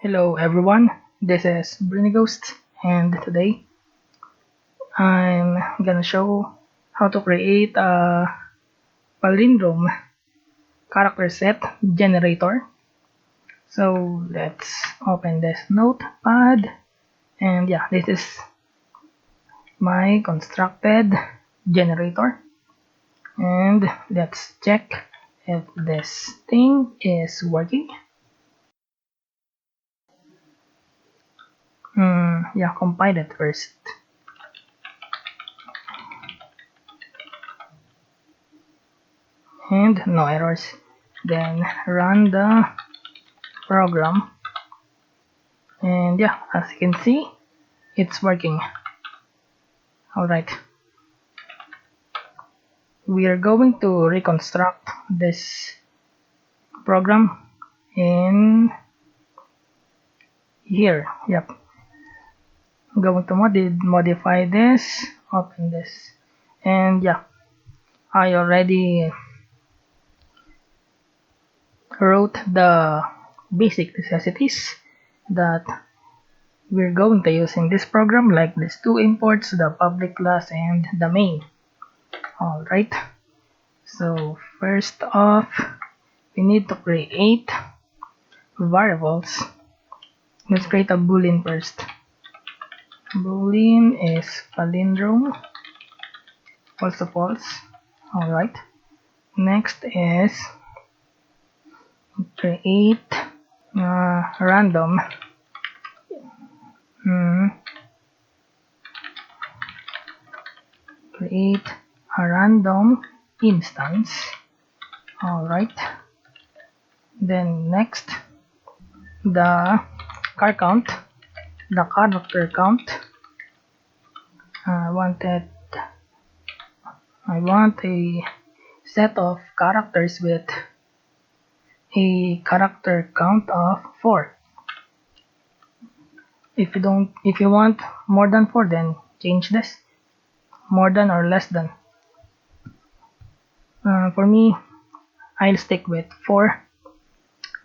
Hello everyone, this is Brini Ghost, and today I'm gonna show how to create a palindrome character set generator. So let's open this notepad, and yeah, this is my constructed generator, and let's check if this thing is working. Yeah, compile it first. And no errors. Then run the program, and yeah, as you can see, it's working. Alright, we are going to reconstruct this program in here. Yep, I'm going to modify this, open this, and yeah, I already wrote the basic necessities that we're going to use in this program, like these two imports, the public class and the main. Alright, so first off, we need to create variables. Let's create a boolean first. Boolean is palindrome, also false. Alright, next is create random create a random instance. Alright, then next the character count. I want a set of characters with a character count of 4. If you want more than 4, then change this, more than or less than. For me, I'll stick with 4.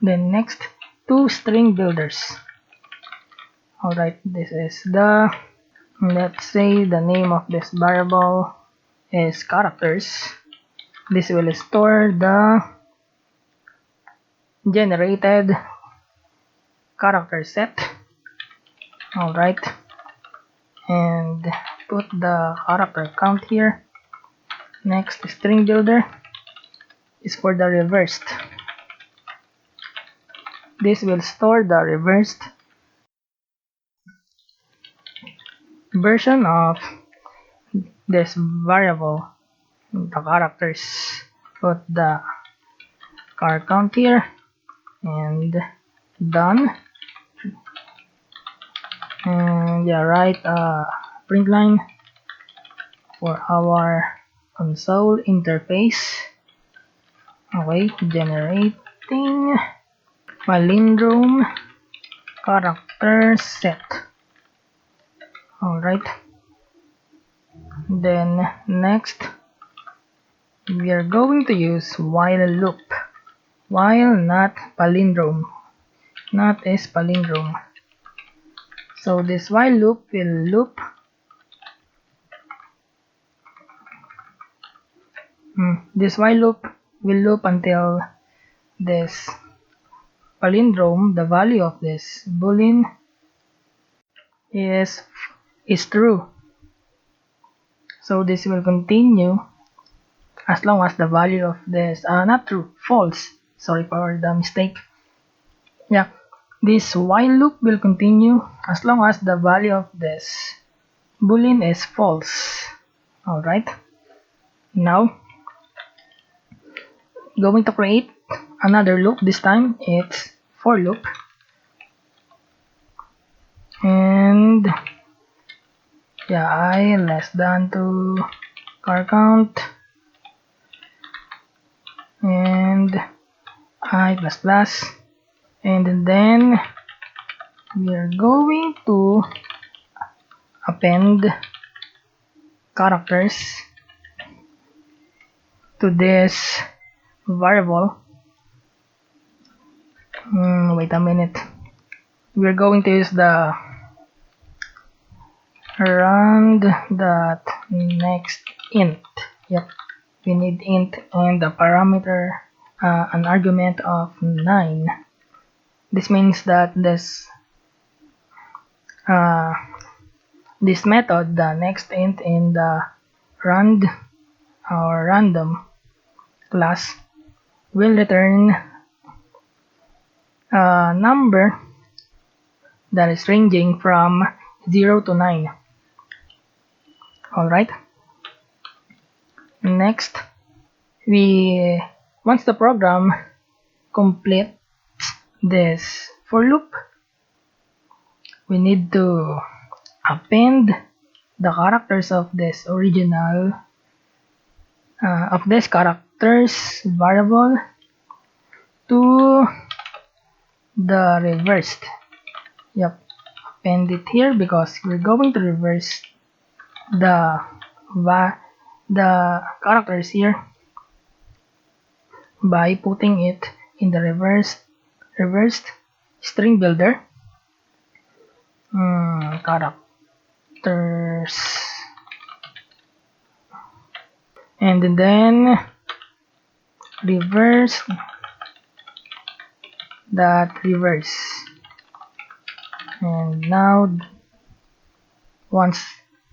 Then next, 2 string builders. Alright, this is let's say the name of this variable is characters. This will store the generated character set. Alright, and put the character count here. Next, string builder is for the reversed. This will store the reversed version of this variable, the characters. Put the car count here, and done. And yeah, write a print line for our console interface. Okay, generating palindrome character set. Alright, then next we are going to use while loop. While, not palindrome, not is palindrome. So this while loop will loop until this palindrome, the value of this boolean is true. So this will continue as long as the value of this not true, false. Sorry for the mistake. Yeah, this while loop will continue as long as the value of this boolean is false. Alright, now going to create another loop. This time it's for loop, and yeah, I less than 2 car count, and I plus plus, and then we are going to append characters to this variable. Wait a minute. we're going to use the rand dot next int. Yep, we need int and the parameter, an argument of 9. This means that this method, the next int in the rand or random class, will return a number that is ranging from 0 to 9. Alright. Next, once the program completes this for loop, we need to append the characters of this original of this characters variable to the reversed. Yep, append it here because we're going to reverse the characters here by putting it in the reversed string builder. Characters, and then reverse reverse. And now once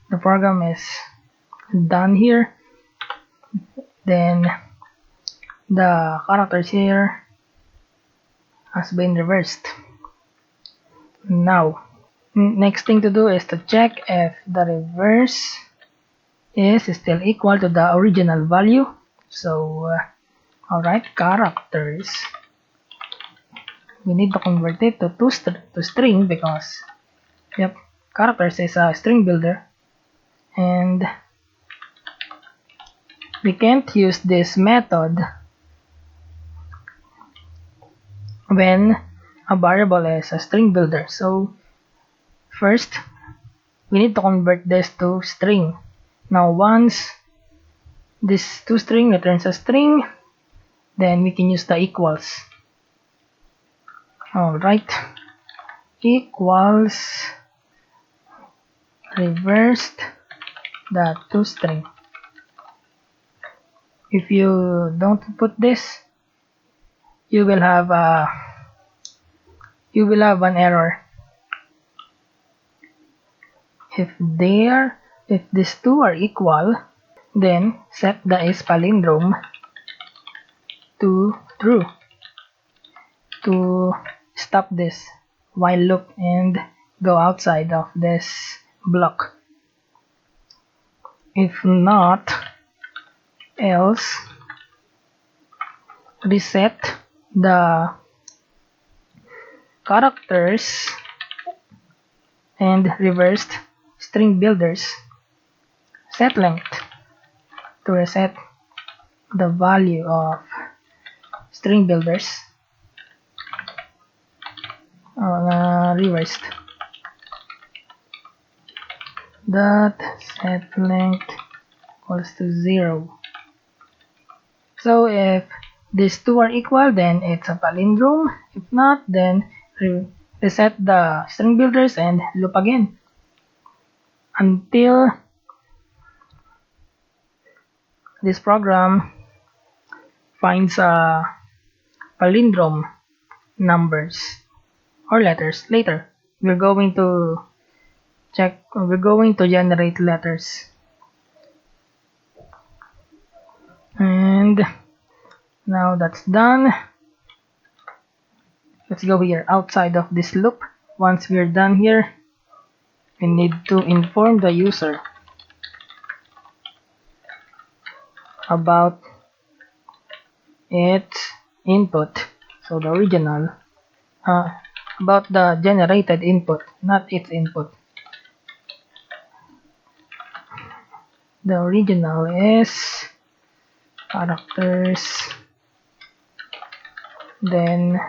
the program is done here, then the characters here has been reversed. Now next thing to do is to check if the reverse is still equal to the original value. So alright, characters, we need to convert it to string because yep, characters is a string builder, and we can't use this method when a variable is a string builder. So first we need to convert this to string. Now once this toString returns a string, then we can use the equals. Alright, equals reversed the toString. If you don't put this, you will have an error. If these two are equal, then set the is palindrome to true to stop this while loop and go outside of this block. If not, else reset the characters and reversed string builders set length to reset the value of string builders reversed. Dot set length equals to 0. So if these two are equal, then it's a palindrome. If not, then reset the string builders and loop again until this program finds a palindrome numbers or letters. Later we're going to generate letters. And now that's done. Let's go here outside of this loop. Once we're done here, we need to inform the user about its input. So the original, about the generated input, not its input. The original is characters, then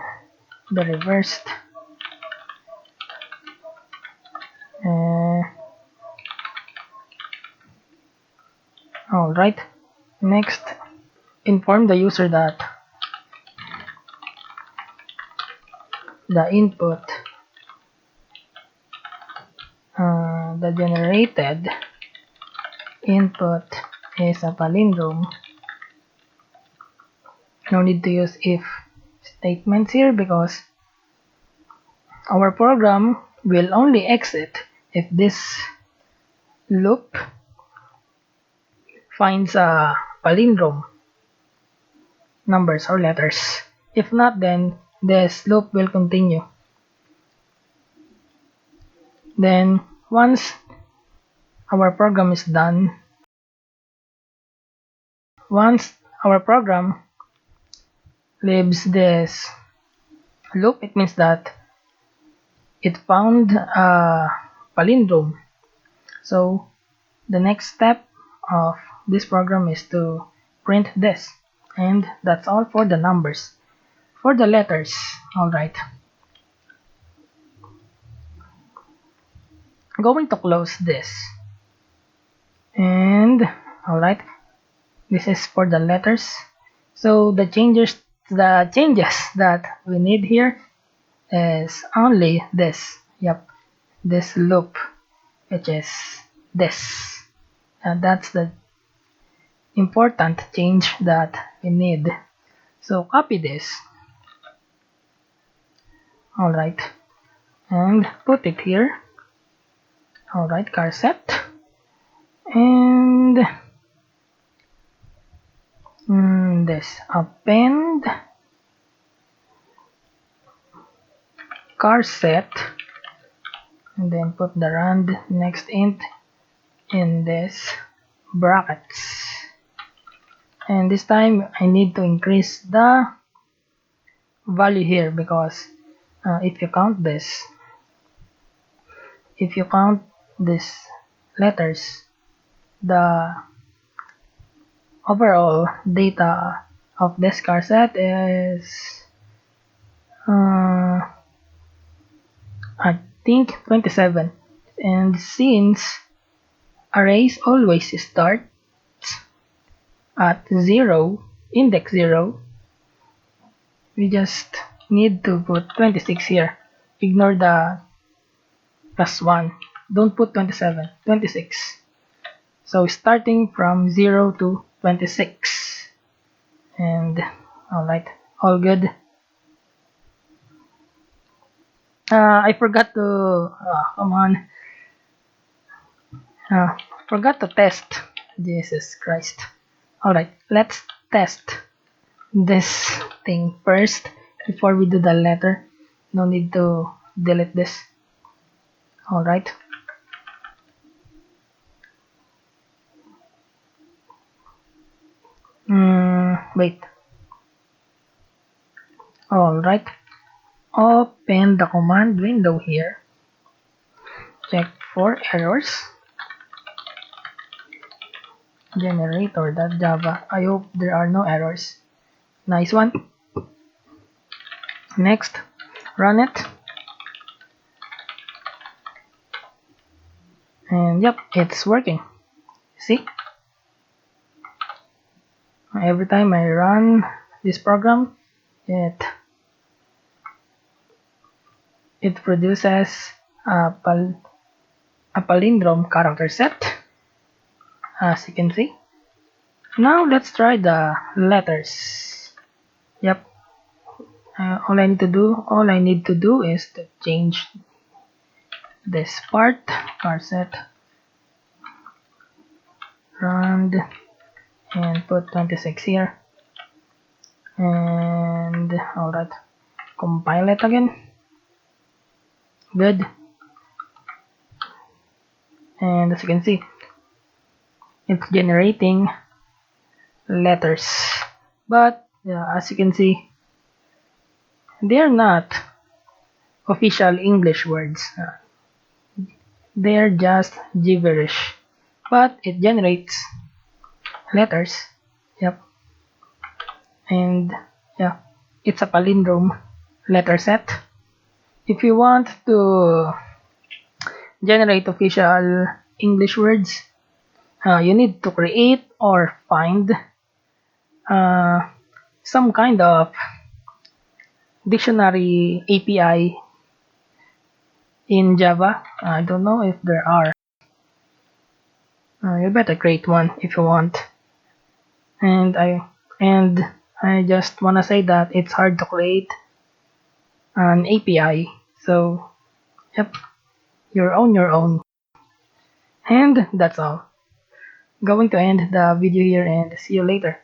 the reversed alright, next inform the user that the input the generated input is a palindrome. No need to use if statements here because our program will only exit if this loop finds a palindrome numbers or letters. If not, then this loop will continue. Then once our program is done, once our program leaves this loop, it means that it found a palindrome. So the next step of this program is to print this, and that's all for the numbers. For the letters, alright, I'm going to close this, and alright, this is for the letters. So the changes that we need here is only this. Yep, this loop, which is this, and that's the important change that we need. So copy this, alright, and put it here. Alright, car set, and this append car set, and then put the rand next int in this brackets. And this time I need to increase the value here because if you count these letters, the overall data of this car set is I think 27, and since arrays always start at 0, index 0, we just need to put 26 here. Ignore the +1. Don't put 27, 26. So starting from 0 to 26. And alright, all good. I forgot to come on. Forgot to test. Jesus Christ. Alright, let's test this thing first before we do the letter. No need to delete this. Alright. Wait. Alright. Open the command window here. Check for errors. Generator.java. I hope there are no errors. Nice one. Next, run it. And yep, it's working. See? Every time I run this program, it produces a palindrome character set, as you can see. Now let's try the letters. Yep. All I need to do is to change this part, car set, rand, and put 26 here. And alright, compile it again. Good. And as you can see, it's generating letters, but as you can see, they're not official English words. They're just gibberish, but it generates letters. Yep. And yeah, it's a palindrome letter set. If you want to generate official English words, you need to create or find some kind of dictionary API in Java. I don't know if there are. You better create one if you want. And I just wanna say that it's hard to create an API. So yep, you're on your own. And that's all. Going to end the video here and see you later.